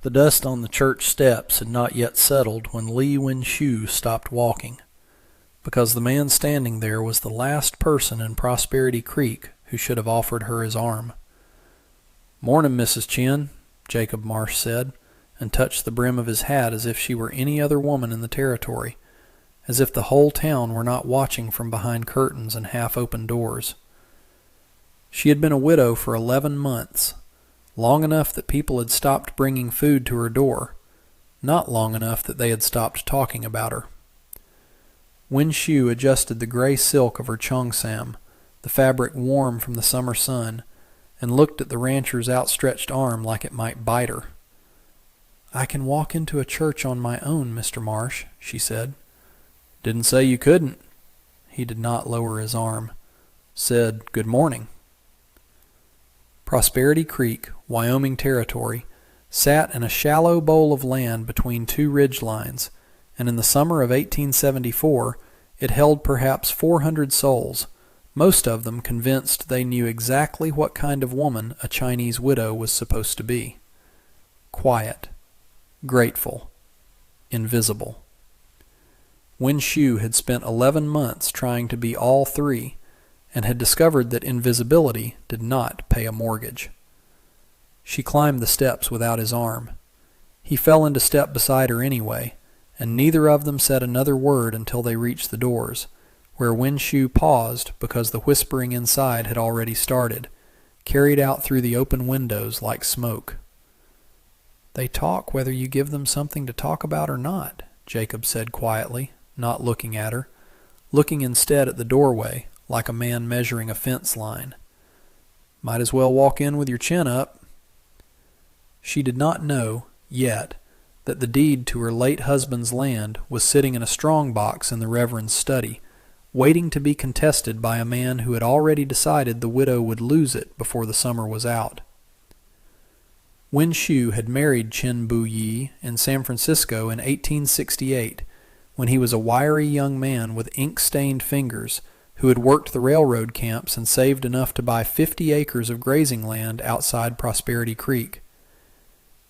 The dust on the church steps had not yet settled when Lee Wen-Shu stopped walking, because the man standing there was the last person in Prosperity Creek who should have offered her his arm. "Morning, Mrs. Chen," Jacob Marsh said, and touched the brim of his hat as if she were any other woman in the territory, as if the whole town were not watching from behind curtains and half-open doors. She had been a widow for 11 months, long enough that people had stopped bringing food to her door, not long enough that they had stopped talking about her. Wen-Shu adjusted the gray silk of her cheongsam, the fabric warm from the summer sun, and looked at the rancher's outstretched arm like it might bite her. "I can walk into a church on my own, Mr. Marsh," she said. "Didn't say you couldn't." He did not lower his arm. "Said good morning." Prosperity Creek, Wyoming Territory, sat in a shallow bowl of land between two ridge lines, and in the summer of 1874 it held perhaps 400 souls, most of them convinced they knew exactly what kind of woman a Chinese widow was supposed to be. Quiet, grateful, invisible. Wen-Shu had spent 11 months trying to be all three, and had discovered that invisibility did not pay a mortgage. She climbed the steps without his arm. He fell into step beside her anyway, and neither of them said another word until they reached the doors, where Wen-Shu paused because the whispering inside had already started, carried out through the open windows like smoke. "They talk whether you give them something to talk about or not," Jacob said quietly, not looking at her, looking instead at the doorway, like a man measuring a fence line. "Might as well walk in with your chin up." She did not know, yet, that the deed to her late husband's land was sitting in a strong box in the Reverend's study, waiting to be contested by a man who had already decided the widow would lose it before the summer was out. Wen-Shu had married Chen Bu-Yi in San Francisco in 1868, when he was a wiry young man with ink-stained fingers who had worked the railroad camps and saved enough to buy 50 acres of grazing land outside Prosperity Creek.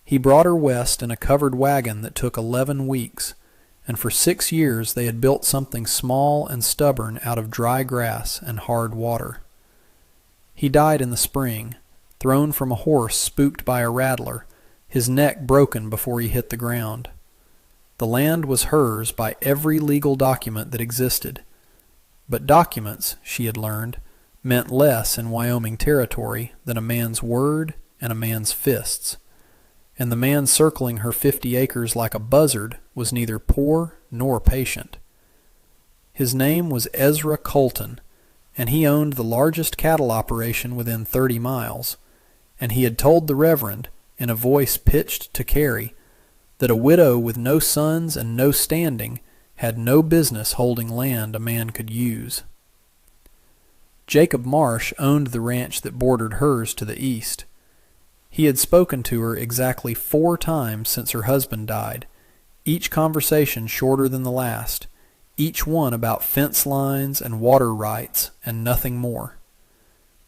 He brought her west in a covered wagon that took 11 weeks, and for 6 years they had built something small and stubborn out of dry grass and hard water. He died in the spring, thrown from a horse spooked by a rattler, his neck broken before he hit the ground. The land was hers by every legal document that existed. But documents, she had learned, meant less in Wyoming Territory than a man's word and a man's fists. And the man circling her 50 acres like a buzzard was neither poor nor patient. His name was Ezra Colton, and he owned the largest cattle operation within 30 miles, and he had told the Reverend, in a voice pitched to carry, that a widow with no sons and no standing had no business holding land a man could use. Jacob Marsh owned the ranch that bordered hers to the east. He had spoken to her exactly 4 times since her husband died, each conversation shorter than the last, each one about fence lines and water rights and nothing more.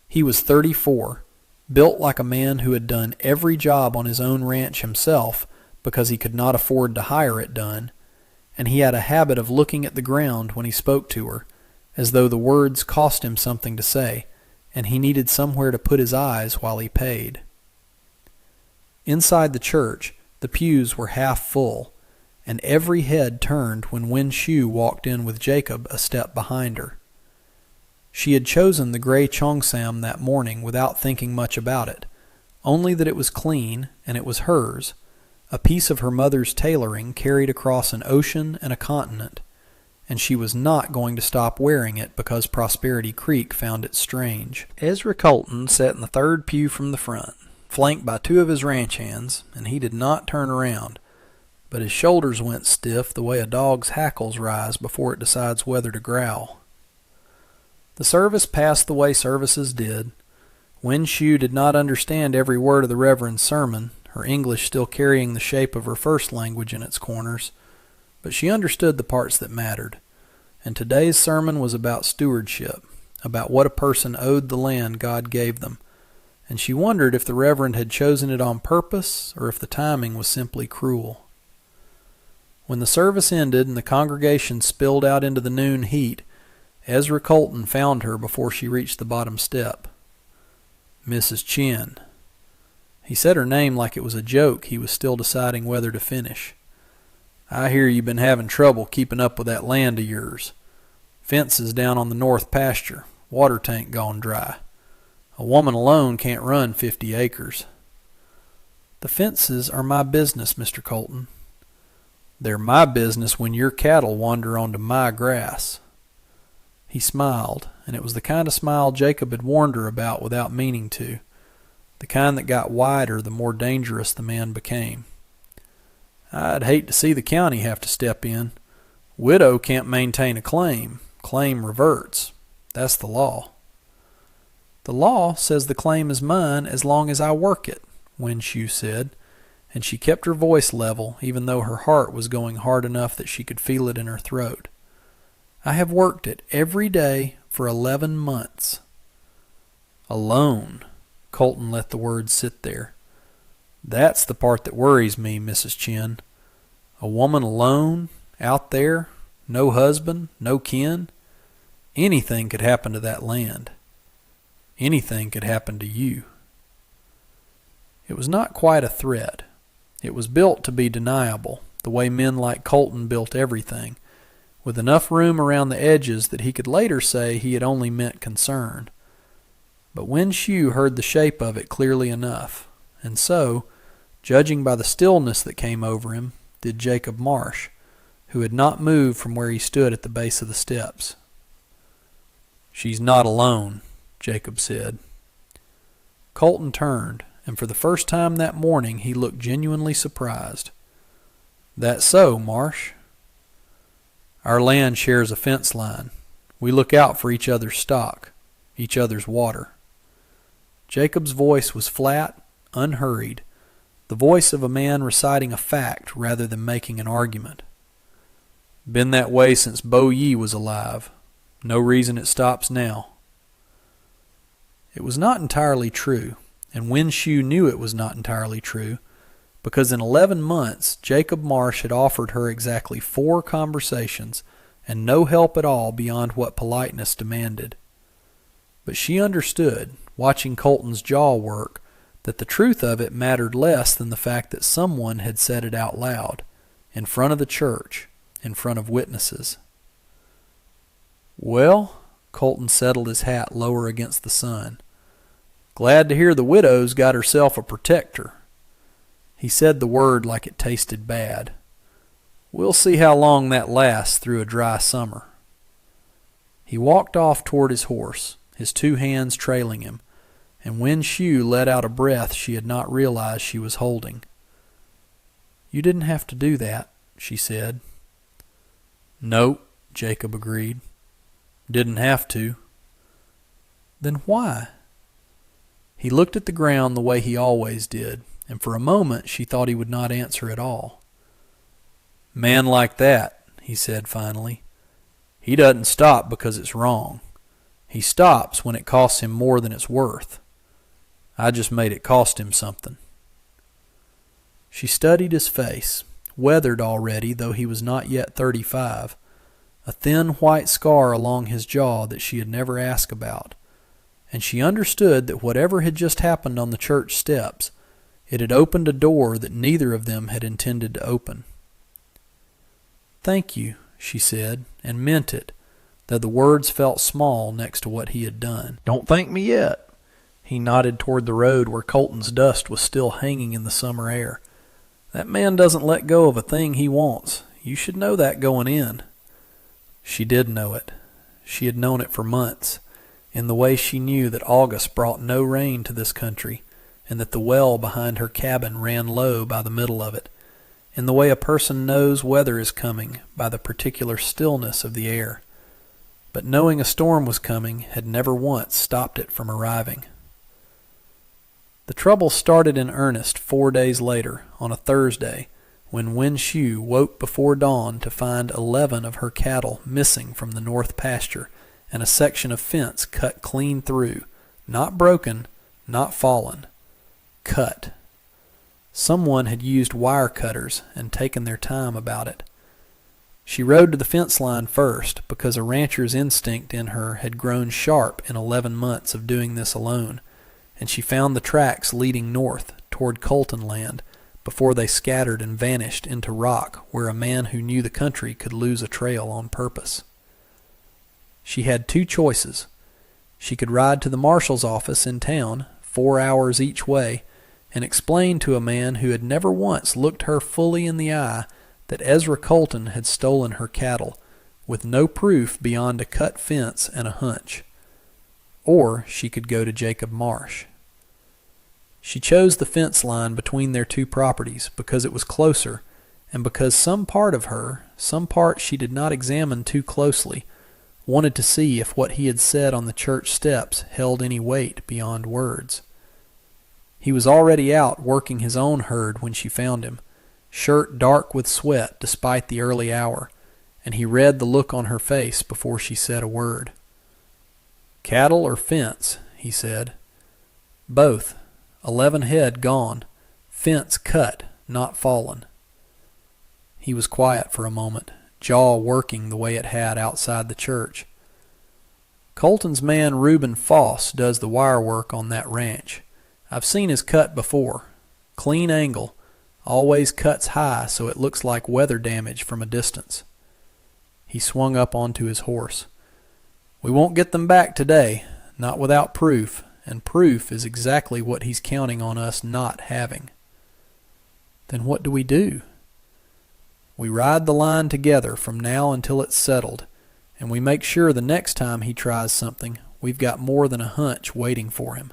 He was 34, built like a man who had done every job on his own ranch himself because he could not afford to hire it done, and he had a habit of looking at the ground when he spoke to her, as though the words cost him something to say, and he needed somewhere to put his eyes while he paid. Inside the church, the pews were half full, and every head turned when Wen-Shu walked in with Jacob a step behind her. She had chosen the gray cheongsam that morning without thinking much about it, only that it was clean and it was hers, a piece of her mother's tailoring carried across an ocean and a continent, and she was not going to stop wearing it because Prosperity Creek found it strange. Ezra Colton sat in the third pew from the front, flanked by 2 of his ranch hands, and he did not turn around, but his shoulders went stiff the way a dog's hackles rise before it decides whether to growl. The service passed the way services did. Wen-Shu did not understand every word of the Reverend's sermon, her English still carrying the shape of her first language in its corners, but she understood the parts that mattered, and today's sermon was about stewardship, about what a person owed the land God gave them, and she wondered if the Reverend had chosen it on purpose or if the timing was simply cruel. When the service ended and the congregation spilled out into the noon heat, Ezra Colton found her before she reached the bottom step. Mrs. Chin. He said her name like it was a joke he was still deciding whether to finish. I hear you've been having trouble keeping up with that land of yours. Fences down on the north pasture, water tank gone dry. A woman alone can't run 50 acres. The fences are my business, Mr. Colton. They're my business when your cattle wander onto my grass. He smiled, and it was the kind of smile Jacob had warned her about without meaning to, the kind that got wider the more dangerous the man became. I'd hate to see the county have to step in. Widow can't maintain a claim. Claim reverts. That's the law. The law says the claim is mine as long as I work it, Winshew said, and she kept her voice level even though her heart was going hard enough that she could feel it in her throat. I have worked it every day for 11 months. Alone. Colton let the words sit there. That's the part that worries me, Mrs. Chin. A woman alone, out there, no husband, no kin. Anything could happen to that land. Anything could happen to you. It was not quite a threat. It was built to be deniable, the way men like Colton built everything, with enough room around the edges that he could later say he had only meant concern. But Winshew heard the shape of it clearly enough, and so, judging by the stillness that came over him, did Jacob Marsh, who had not moved from where he stood at the base of the steps. She's not alone, Jacob said. Colton turned, and for the first time that morning he looked genuinely surprised. That so, Marsh? Our land shares a fence line. We look out for each other's stock, each other's water. Jacob's voice was flat, unhurried, the voice of a man reciting a fact rather than making an argument. Been that way since Bo Ye was alive. No reason it stops now. It was not entirely true, and Winshew knew it was not entirely true, because in 11 months Jacob Marsh had offered her exactly 4 conversations and no help at all beyond what politeness demanded. But she understood, watching Colton's jaw work, that the truth of it mattered less than the fact that someone had said it out loud, in front of the church, in front of witnesses. Well, Colton settled his hat lower against the sun. Glad to hear the widow's got herself a protector. He said the word like it tasted bad. We'll see how long that lasts through a dry summer. He walked off toward his horse, his 2 hands trailing him, and Winshew let out a breath she had not realized she was holding. You didn't have to do that, she said. No, Jacob agreed. Didn't have to. Then why? He looked at the ground the way he always did, and for a moment she thought he would not answer at all. Man like that, he said finally, he doesn't stop because it's wrong. He stops when it costs him more than it's worth. I just made it cost him something. She studied his face, weathered already though he was not yet 35, a thin white scar along his jaw that she had never asked about, and she understood that whatever had just happened on the church steps, it had opened a door that neither of them had intended to open. Thank you, she said, and meant it, though the words felt small next to what he had done. Don't thank me yet. He nodded toward the road where Colton's dust was still hanging in the summer air. That man doesn't let go of a thing he wants. You should know that going in. She did know it. She had known it for months, in the way she knew that August brought no rain to this country, and that the well behind her cabin ran low by the middle of it, in the way a person knows weather is coming by the particular stillness of the air. But knowing a storm was coming had never once stopped it from arriving. The trouble started in earnest 4 days later, on a Thursday, when Winshew woke before dawn to find 11 of her cattle missing from the north pasture and a section of fence cut clean through, not broken, not fallen. Cut. Someone had used wire cutters and taken their time about it. She rode to the fence line first because a rancher's instinct in her had grown sharp in 11 months of doing this alone, and she found the tracks leading north toward Colton land before they scattered and vanished into rock where a man who knew the country could lose a trail on purpose. She had two choices. She could ride to the marshal's office in town, 4 hours each way, and explain to a man who had never once looked her fully in the eye that Ezra Colton had stolen her cattle, with no proof beyond a cut fence and a hunch. Or she could go to Jacob Marsh. She chose the fence line between their two properties because it was closer, and because some part of her, some part she did not examine too closely, wanted to see if what he had said on the church steps held any weight beyond words. He was already out working his own herd when she found him, shirt dark with sweat despite the early hour, and he read the look on her face before she said a word. "Cattle or fence?" he said. "Both. 11 head gone. Fence cut, not fallen." He was quiet for a moment, jaw working the way it had outside the church. "Colton's man Reuben Foss does the wire work on that ranch. I've seen his cut before. Clean angle. Always cuts high so it looks like weather damage from a distance." He swung up onto his horse. "We won't get them back today, not without proof, and proof is exactly what he's counting on us not having." "Then what do we do?" "We ride the line together from now until it's settled, and we make sure the next time he tries something, we've got more than a hunch waiting for him."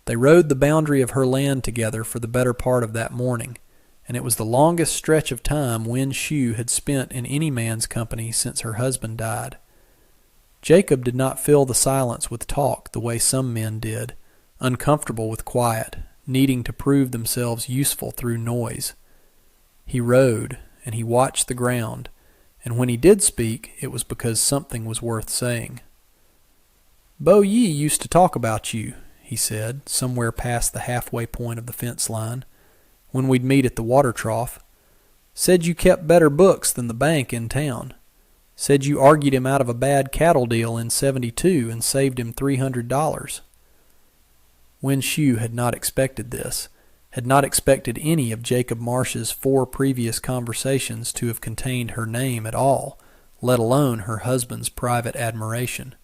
They rode the boundary of her land together for the better part of that morning, and it was the longest stretch of time Wen Shu had spent in any man's company since her husband died. Jacob did not fill the silence with talk the way some men did, uncomfortable with quiet, needing to prove themselves useful through noise. He rode, and he watched the ground, and when he did speak, it was because something was worth saying. "Bo Yi used to talk about you," he said, somewhere past the halfway point of the fence line, "when we'd meet at the water trough. Said you kept better books than the bank in town. Said you argued him out of a bad cattle deal in '72 and saved him $300. Wen Shu had not expected this, had not expected any of Jacob Marsh's 4 previous conversations to have contained her name at all, let alone her husband's private admiration.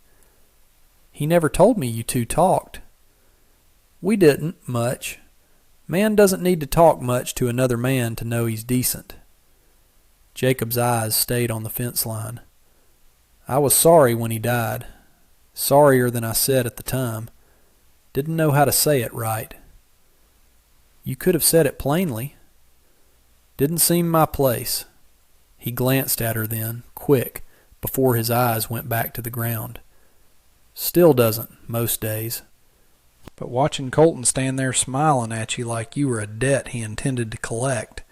"He never told me you two talked." "We didn't, much. Man doesn't need to talk much to another man to know he's decent." Jacob's eyes stayed on the fence line. "I was sorry when he died. Sorrier than I said at the time. Didn't know how to say it right." "You could have said it plainly." "Didn't seem my place." He glanced at her then, quick, before his eyes went back to the ground. "Still doesn't, most days. But watching Colton stand there smiling at you like you were a debt he intended to collect,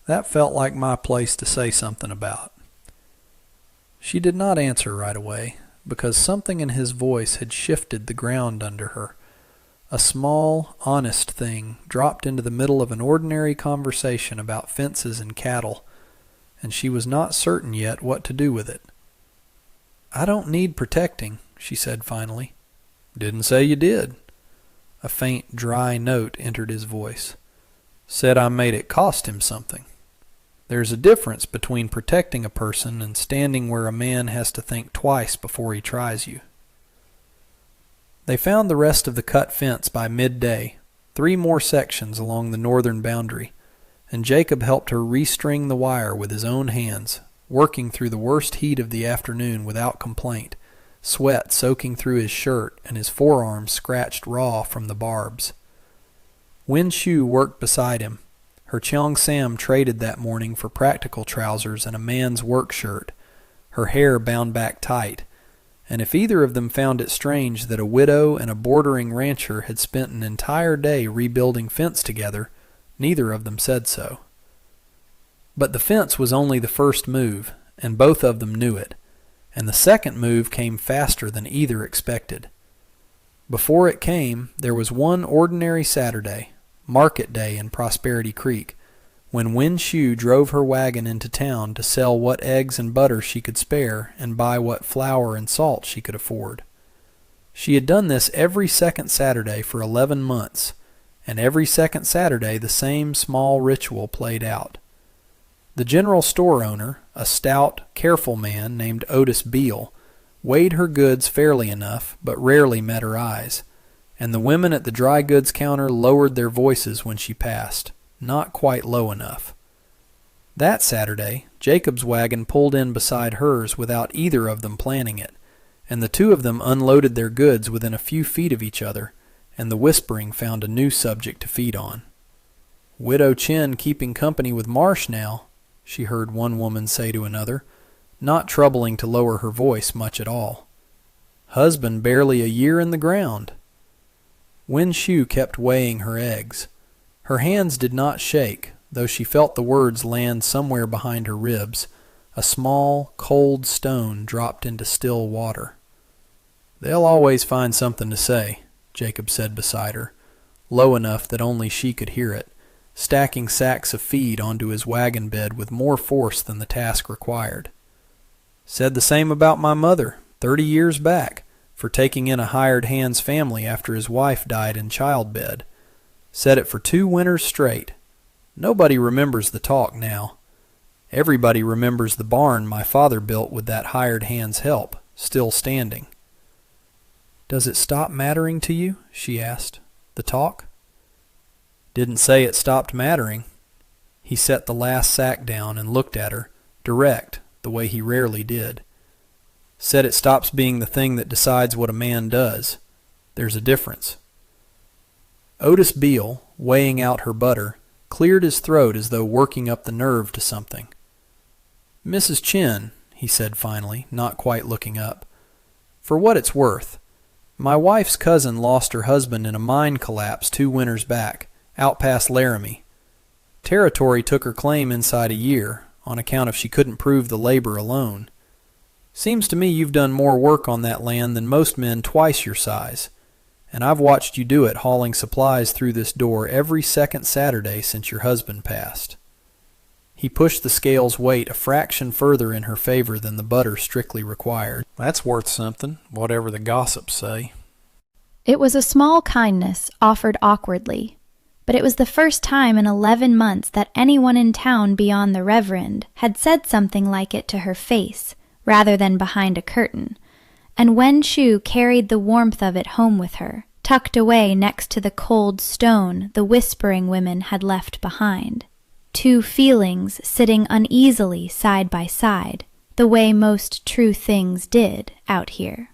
that felt like my place to say something about." She did not answer right away, because something in his voice had shifted the ground under her. A small, honest thing dropped into the middle of an ordinary conversation about fences and cattle, and she was not certain yet what to do with it. "I don't need protecting," she said finally. "Didn't say you did." A faint, dry note entered his voice. "Said I made it cost him something. There's a difference between protecting a person and standing where a man has to think twice before he tries you." They found the rest of the cut fence by midday, 3 more sections along the northern boundary, and Jacob helped her restring the wire with his own hands, working through the worst heat of the afternoon without complaint, sweat soaking through his shirt and his forearms scratched raw from the barbs. Wen Shu worked beside him. Her Cheong Sam traded that morning for practical trousers and a man's work shirt, her hair bound back tight, and if either of them found it strange that a widow and a bordering rancher had spent an entire day rebuilding fence together, neither of them said so. But the fence was only the first move, and both of them knew it, and the second move came faster than either expected. Before it came, there was one ordinary Saturday, market day in Prosperity Creek, when Wen Shu drove her wagon into town to sell what eggs and butter she could spare and buy what flour and salt she could afford. She had done this every second Saturday for 11 months, and every second Saturday the same small ritual played out. The general store owner, a stout, careful man named Otis Beale, weighed her goods fairly enough, but rarely met her eyes, and the women at the dry goods counter lowered their voices when she passed, not quite low enough. That Saturday, Jacob's wagon pulled in beside hers without either of them planning it, and the two of them unloaded their goods within a few feet of each other, and the whispering found a new subject to feed on. "Widow Chen keeping company with Marsh now," she heard one woman say to another, not troubling to lower her voice much at all. "Husband barely a year in the ground." Wen Shu kept weighing her eggs. Her hands did not shake, though she felt the words land somewhere behind her ribs. A small, cold stone dropped into still water. "They'll always find something to say," Jacob said beside her, low enough that only she could hear it, stacking sacks of feed onto his wagon bed with more force than the task required. "Said the same about my mother, 30 years back, for taking in a hired hand's family after his wife died in childbed. Said it for 2 winters straight. Nobody remembers the talk now. Everybody remembers the barn my father built with that hired hand's help, still standing." "Does it stop mattering to you?" she asked. "The talk?" "Didn't say it stopped mattering." He set the last sack down and looked at her, direct, the way he rarely did. "Said it stops being the thing that decides what a man does. There's a difference." Otis Beale, weighing out her butter, cleared his throat as though working up the nerve to something. "Mrs. Chen," he said finally, not quite looking up, "for what it's worth, my wife's cousin lost her husband in a mine collapse 2 winters back, out past Laramie. Territory took her claim inside a year, on account of she couldn't prove the labor alone. Seems to me you've done more work on that land than most men twice your size, and I've watched you do it hauling supplies through this door every second Saturday since your husband passed." He pushed the scale's weight a fraction further in her favor than the butter strictly required. "That's worth something, whatever the gossips say." It was a small kindness offered awkwardly, but it was the first time in 11 months that anyone in town beyond the Reverend had said something like it to her face, rather than behind a curtain, and Wen Shu carried the warmth of it home with her, tucked away next to the cold stone the whispering women had left behind. 2 feelings sitting uneasily side by side, the way most true things did out here.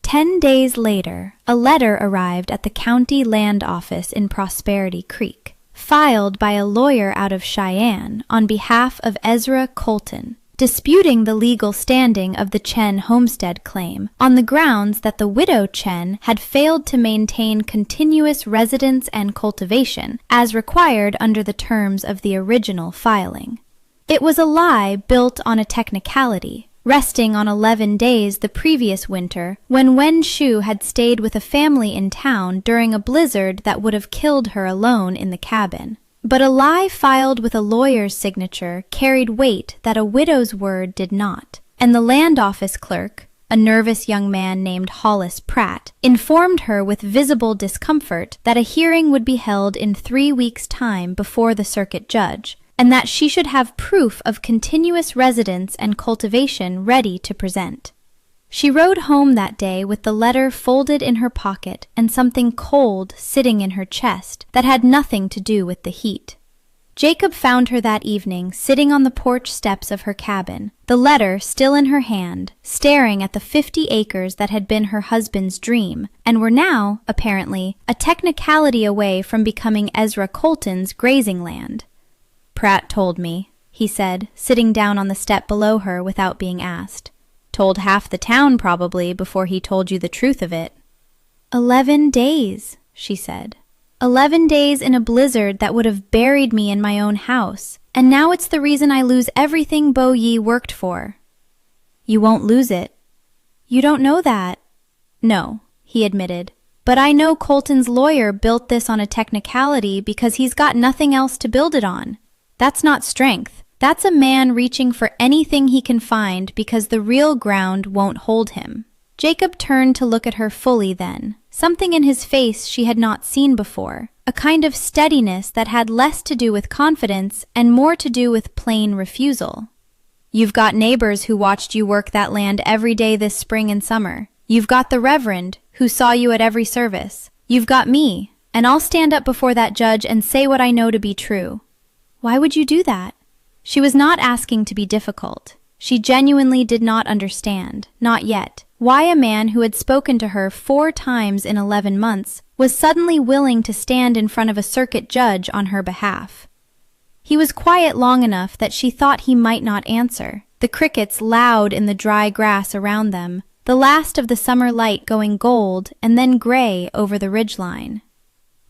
10 days later, a letter arrived at the county land office in Prosperity Creek, filed by a lawyer out of Cheyenne on behalf of Ezra Colton, disputing the legal standing of the Chen homestead claim on the grounds that the widow Chen had failed to maintain continuous residence and cultivation as required under the terms of the original filing. It was a lie built on a technicality, resting on 11 days the previous winter when Wen Shu had stayed with a family in town during a blizzard that would have killed her alone in the cabin. But a lie filed with a lawyer's signature carried weight that a widow's word did not, and the land office clerk, a nervous young man named Hollis Pratt, informed her with visible discomfort that a hearing would be held in 3 weeks' time before the circuit judge, and that she should have proof of continuous residence and cultivation ready to present. She rode home that day with the letter folded in her pocket and something cold sitting in her chest that had nothing to do with the heat. Jacob found her that evening sitting on the porch steps of her cabin, the letter still in her hand, staring at the 50 acres that had been her husband's dream, and were now, apparently, a technicality away from becoming Ezra Colton's grazing land. "Pratt told me," he said, sitting down on the step below her without being asked. "Told half the town, probably, before he told you the truth of it." 11 days, she said. 11 days in a blizzard that would have buried me in my own house, and now it's the reason I lose everything Bo Yi worked for. "You won't lose it." "You don't know that." "No, he admitted. "But I know Colton's lawyer built this on a technicality because he's got nothing else to build it on. That's not strength. That's a man reaching for anything he can find because the real ground won't hold him." Jacob turned to look at her fully then, something in his face she had not seen before, a kind of steadiness that had less to do with confidence and more to do with plain refusal. "You've got neighbors who watched you work that land every day this spring and summer. You've got the Reverend, who saw you at every service. You've got me, and I'll stand up before that judge and say what I know to be true." Why would you do that? She was not asking to be difficult. She genuinely did not understand, not yet, why a man who had spoken to her 4 times in 11 months was suddenly willing to stand in front of a circuit judge on her behalf. He was quiet long enough that she thought he might not answer, the crickets loud in the dry grass around them, the last of the summer light going gold and then gray over the ridgeline.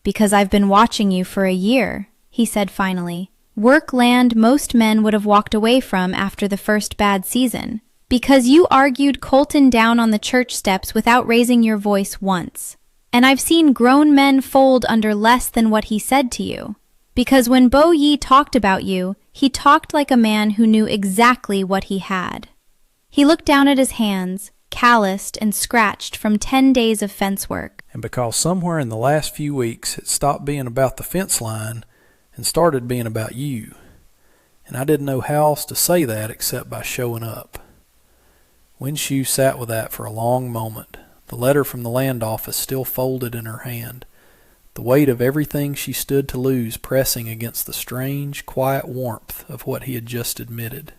"Because I've been watching you for a year," he said finally. "Work land most men would have walked away from after the first bad season. Because you argued Colton down on the church steps without raising your voice once. And I've seen grown men fold under less than what he said to you. Because when Bo Yi talked about you, he talked like a man who knew exactly what he had." He looked down at his hands, calloused and scratched from 10 days of fence work. "And because somewhere in the last few weeks it stopped being about the fence line and started being about you. And I didn't know how else to say that except by showing up." Winshew sat with that for a long moment, the letter from the land office still folded in her hand, the weight of everything she stood to lose pressing against the strange, quiet warmth of what he had just admitted.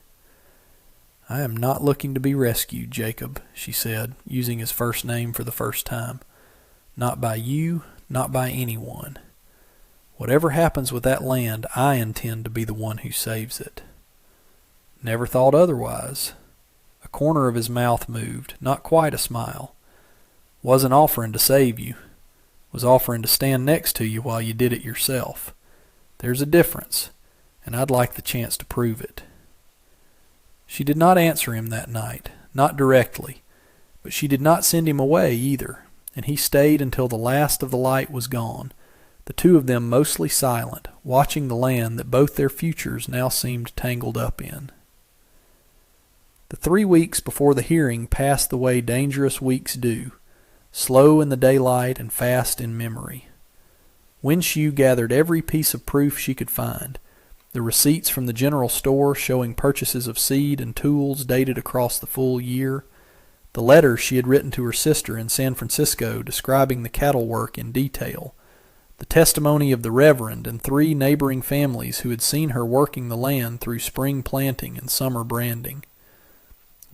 "I am not looking to be rescued, Jacob," she said, using his first name for the first time. "Not by you, not by anyone. Whatever happens with that land, I intend to be the one who saves it." "Never thought otherwise." A corner of his mouth moved, not quite a smile. "Wasn't offering to save you. Was offering to stand next to you while you did it yourself. There's a difference, and I'd like the chance to prove it." She did not answer him that night, not directly, but she did not send him away either, and he stayed until the last of the light was gone, the two of them mostly silent, watching the land that both their futures now seemed tangled up in. The 3 weeks before the hearing passed the way dangerous weeks do, slow in the daylight and fast in memory. Winshew gathered every piece of proof she could find, the receipts from the general store showing purchases of seed and tools dated across the full year, the letter she had written to her sister in San Francisco describing the cattle work in detail, the testimony of the Reverend and 3 neighboring families who had seen her working the land through spring planting and summer branding.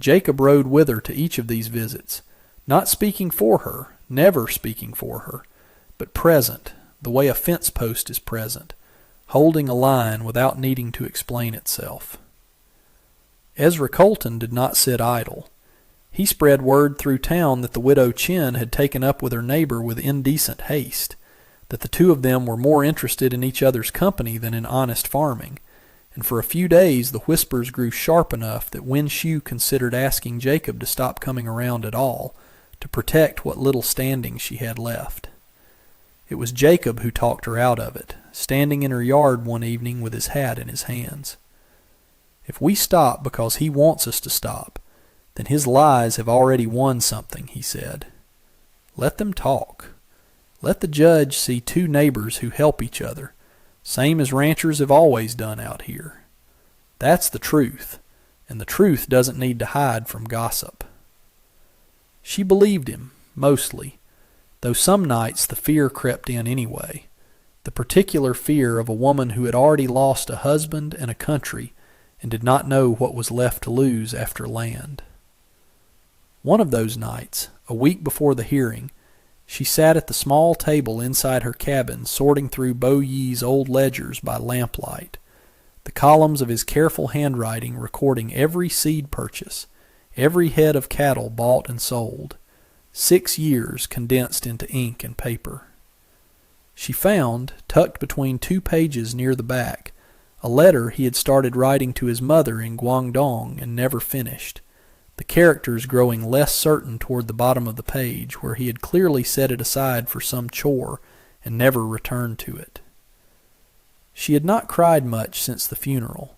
Jacob rode with her to each of these visits, not speaking for her, never speaking for her, but present, the way a fence post is present, holding a line without needing to explain itself. Ezra Colton did not sit idle. He spread word through town that the widow Chin had taken up with her neighbor with indecent haste, that the two of them were more interested in each other's company than in honest farming, and for a few days the whispers grew sharp enough that Winshew considered asking Jacob to stop coming around at all, to protect what little standing she had left. It was Jacob who talked her out of it, standing in her yard one evening with his hat in his hands. "If we stop because he wants us to stop, then his lies have already won something," he said. "Let them talk. Let the judge see 2 neighbors who help each other, same as ranchers have always done out here. That's the truth, and the truth doesn't need to hide from gossip." She believed him, mostly, though some nights the fear crept in anyway, the particular fear of a woman who had already lost a husband and a country and did not know what was left to lose after land. One of those nights, a week before the hearing, she sat at the small table inside her cabin sorting through Bo Yi's old ledgers by lamplight, the columns of his careful handwriting recording every seed purchase, every head of cattle bought and sold, 6 years condensed into ink and paper. She found, tucked between 2 pages near the back, a letter he had started writing to his mother in Guangdong and never finished, the characters growing less certain toward the bottom of the page, where he had clearly set it aside for some chore and never returned to it. She had not cried much since the funeral.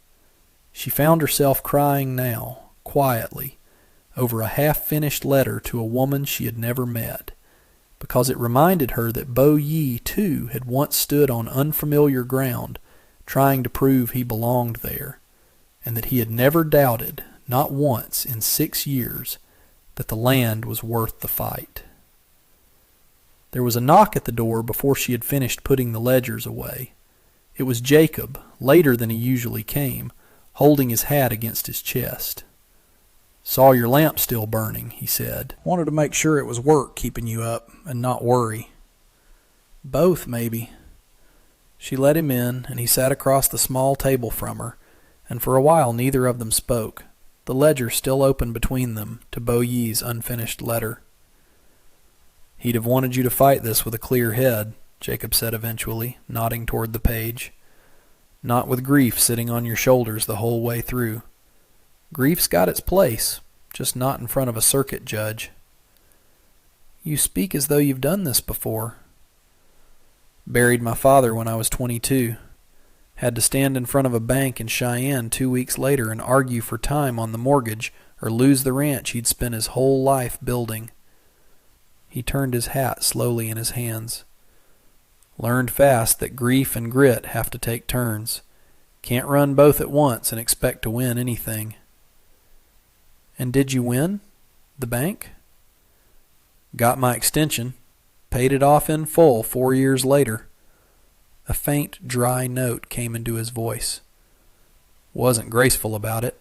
She found herself crying now, quietly, over a half-finished letter to a woman she had never met, because it reminded her that Bo Yi, too, had once stood on unfamiliar ground, trying to prove he belonged there, and that he had never doubted, not once in 6 years, that the land was worth the fight. There was a knock at the door before she had finished putting the ledgers away. It was Jacob, later than he usually came, holding his hat against his chest. "Saw your lamp still burning," he said. "Wanted to make sure it was work keeping you up, and not worry." "Both, maybe." She let him in, and he sat across the small table from her, and for a while neither of them spoke, the ledger still open between them to Bo Yi's unfinished letter. "He'd have wanted you to fight this with a clear head," Jacob said eventually, nodding toward the page. "Not with grief sitting on your shoulders the whole way through. Grief's got its place, just not in front of a circuit judge." "You speak as though you've done this before." "Buried my father when I was 22. Had to stand in front of a bank in Cheyenne 2 weeks later and argue for time on the mortgage or lose the ranch he'd spent his whole life building." He turned his hat slowly in his hands. "Learned fast that grief and grit have to take turns. Can't run both at once and expect to win anything." "And did you win? The bank?" "Got my extension. Paid it off in full 4 years later." A faint, dry note came into his voice. "Wasn't graceful about it.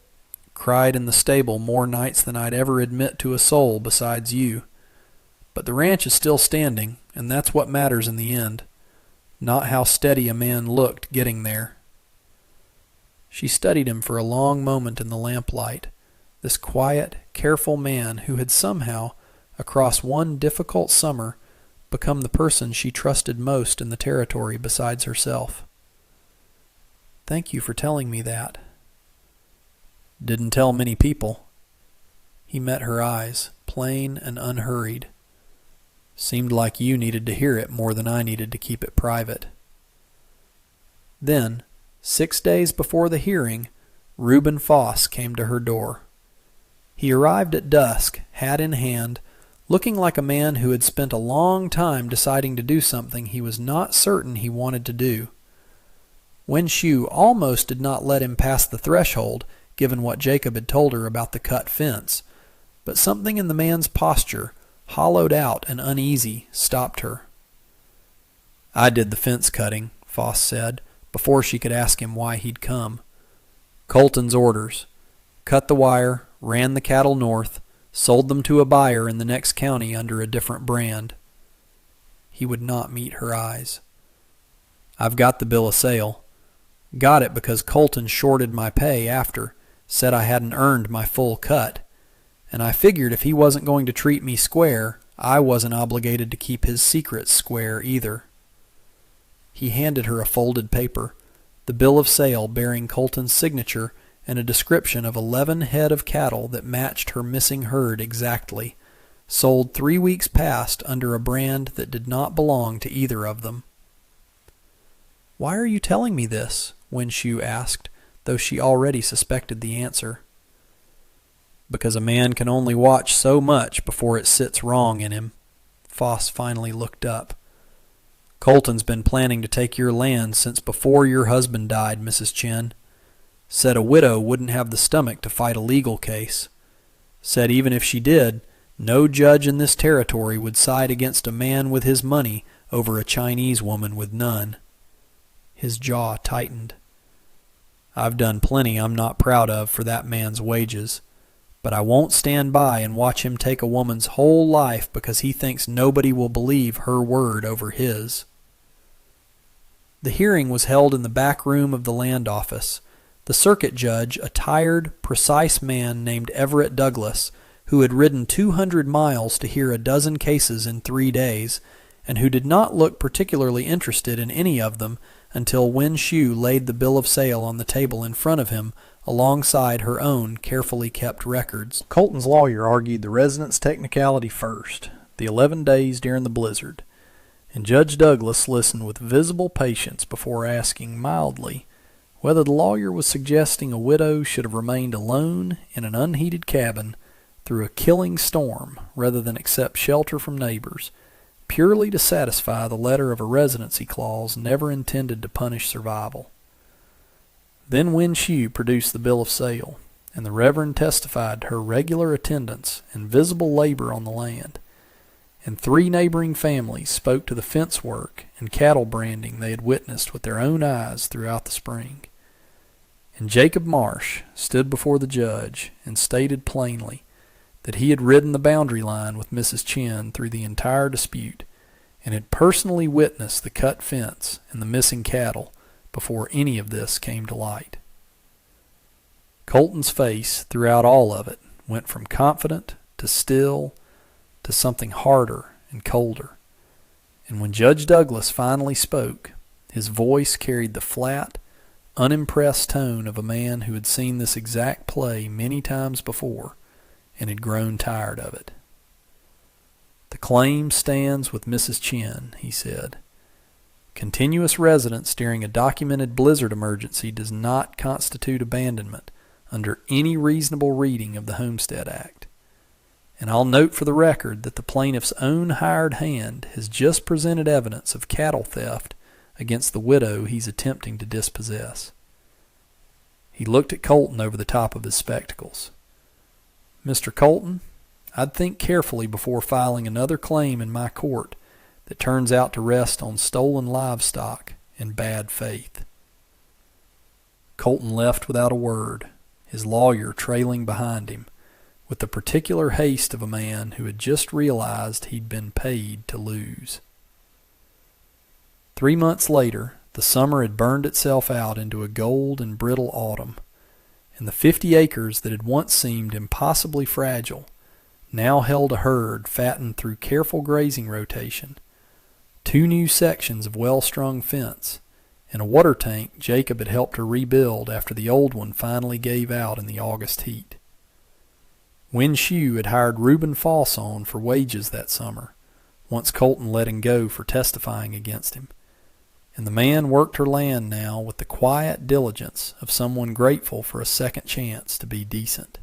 Cried in the stable more nights than I'd ever admit to a soul besides you. But the ranch is still standing, and that's what matters in the end. Not how steady a man looked getting there." She studied him for a long moment in the lamplight, this quiet, careful man who had somehow, across one difficult summer, become the person she trusted most in the territory besides herself. "Thank you for telling me that." "Didn't tell many people." He met her eyes, plain and unhurried. "Seemed like you needed to hear it more than I needed to keep it private." Then, 6 days before the hearing, Reuben Foss came to her door. He arrived at dusk, hat in hand, looking like a man who had spent a long time deciding to do something he was not certain he wanted to do. Wen Shu almost did not let him pass the threshold, given what Jacob had told her about the cut fence, but something in the man's posture, hollowed out and uneasy, stopped her. "I did the fence cutting," Foss said, before she could ask him why he'd come. "Colton's orders. Cut the wire, ran the cattle north, sold them to a buyer in the next county under a different brand." He would not meet her eyes. "I've got the bill of sale. Got it because Colton shorted my pay after, said I hadn't earned my full cut, and I figured if he wasn't going to treat me square, I wasn't obligated to keep his secrets square either." He handed her a folded paper, the bill of sale bearing Colton's signature and a description of 11 head of cattle that matched her missing herd exactly, sold 3 weeks past under a brand that did not belong to either of them. "Why are you telling me this?" Wen Shu asked, though she already suspected the answer. "Because a man can only watch so much before it sits wrong in him." Foss finally looked up. "Colton's been planning to take your land since before your husband died, Mrs. Chen. Said a widow wouldn't have the stomach to fight a legal case. Said even if she did, no judge in this territory would side against a man with his money over a Chinese woman with none." His jaw tightened. "I've done plenty I'm not proud of for that man's wages, but I won't stand by and watch him take a woman's whole life because he thinks nobody will believe her word over his." The hearing was held in the back room of the land office. The circuit judge, a tired, precise man named Everett Douglas, who had ridden 200 miles to hear a dozen cases in 3 days, and who did not look particularly interested in any of them until Wen Shu laid the bill of sale on the table in front of him alongside her own carefully kept records. Colton's lawyer argued the residence technicality first, the 11 days during the blizzard, and Judge Douglas listened with visible patience before asking mildly whether the lawyer was suggesting a widow should have remained alone in an unheated cabin through a killing storm rather than accept shelter from neighbors, purely to satisfy the letter of a residency clause never intended to punish survival. Then Wen Shu produced the bill of sale, and the Reverend testified to her regular attendance and visible labor on the land, and 3 neighboring families spoke to the fence work and cattle branding they had witnessed with their own eyes throughout the spring. And Jacob Marsh stood before the judge and stated plainly that he had ridden the boundary line with Mrs. Chen through the entire dispute and had personally witnessed the cut fence and the missing cattle before any of this came to light. Colton's face throughout all of it went from confident to still to something harder and colder. And when Judge Douglas finally spoke, his voice carried the flat, unimpressed tone of a man who had seen this exact play many times before and had grown tired of it. "The claim stands with Mrs. Chen," he said. "Continuous residence during a documented blizzard emergency does not constitute abandonment under any reasonable reading of the Homestead Act. And I'll note for the record that the plaintiff's own hired hand has just presented evidence of cattle theft against the widow he's attempting to dispossess." He looked at Colton over the top of his spectacles. "Mr. Colton, I'd think carefully before filing another claim in my court that turns out to rest on stolen livestock and bad faith." Colton left without a word, his lawyer trailing behind him, with the particular haste of a man who had just realized he'd been paid to lose. 3 months later, the summer had burned itself out into a gold and brittle autumn, and the 50 acres that had once seemed impossibly fragile now held a herd fattened through careful grazing rotation, 2 new sections of well-strung fence, and a water tank Jacob had helped her rebuild after the old one finally gave out in the August heat. Wen Shu had hired Reuben Falson for wages that summer, once Colton let him go for testifying against him, and the man worked her land now with the quiet diligence of someone grateful for a second chance to be decent.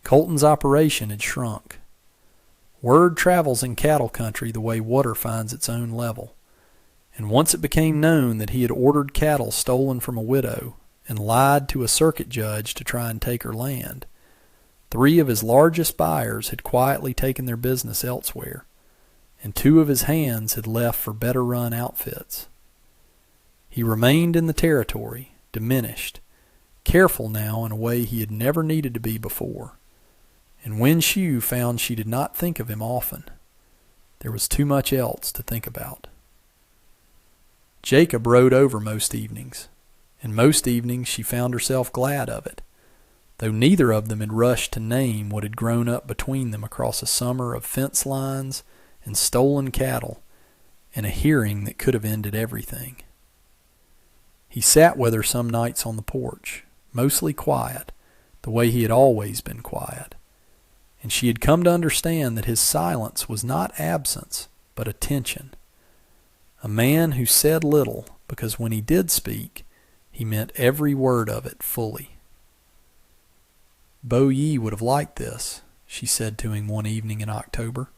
Colton's operation had shrunk. Word travels in cattle country the way water finds its own level, and once it became known that he had ordered cattle stolen from a widow and lied to a circuit judge to try and take her land, 3 of his largest buyers had quietly taken their business elsewhere, and 2 of his hands had left for better-run outfits. He remained in the territory, diminished, careful now in a way he had never needed to be before, and Wen Shu found she did not think of him often. There was too much else to think about. Jacob rode over most evenings, and most evenings she found herself glad of it, though neither of them had rushed to name what had grown up between them across a summer of fence lines and stolen cattle and a hearing that could have ended everything. He sat with her some nights on the porch, mostly quiet, the way he had always been quiet, and she had come to understand that his silence was not absence, but attention. A man who said little because when he did speak, he meant every word of it fully. "Bo Yi would have liked this," she said to him one evening in October,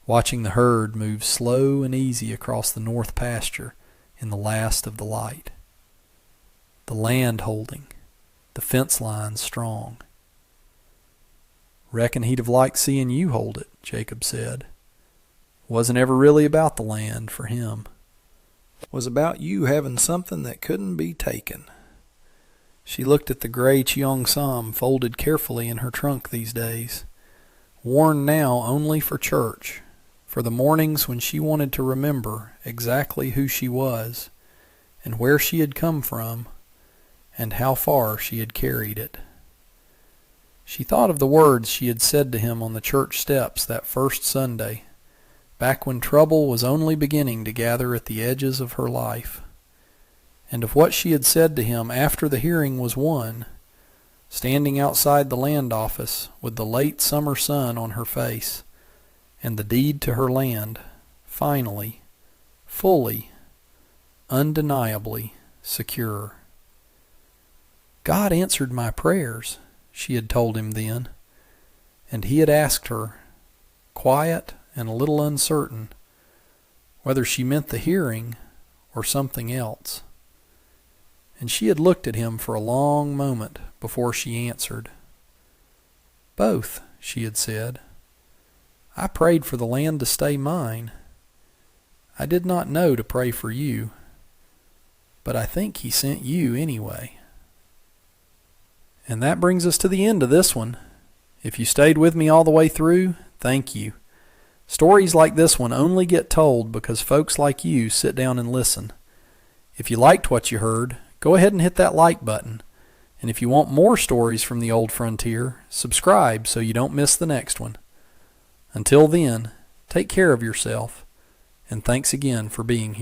watching the herd move slow and easy across the north pasture in the last of the light. The land holding, the fence lines strong. "Reckon he'd have liked seeing you hold it," Jacob said. "Wasn't ever really about the land for him. Was about you having something that couldn't be taken." She looked at the gray Cheongsam folded carefully in her trunk these days, worn now only for church, for the mornings when she wanted to remember exactly who she was, and where she had come from, and how far she had carried it. She thought of the words she had said to him on the church steps that first Sunday, back when trouble was only beginning to gather at the edges of her life. and of what she had said to him after the hearing was won, standing outside the land office with the late summer sun on her face, and the deed to her land, finally, fully, undeniably secure. God answered my prayers, she had told him then, and he had asked her, quiet and a little uncertain, whether she meant the hearing or something else. And she had looked at him for a long moment before she answered. Both, she had said. I prayed for the land to stay mine. I did not know to pray for you, but I think he sent you anyway. And that brings us to the end of this one. If you stayed with me all the way through, thank you. Stories like this one only get told because folks like you sit down and listen. If you liked what you heard, go ahead and hit that like button. And if you want more stories from the old frontier, subscribe so you don't miss the next one. Until then, take care of yourself, and thanks again for being here.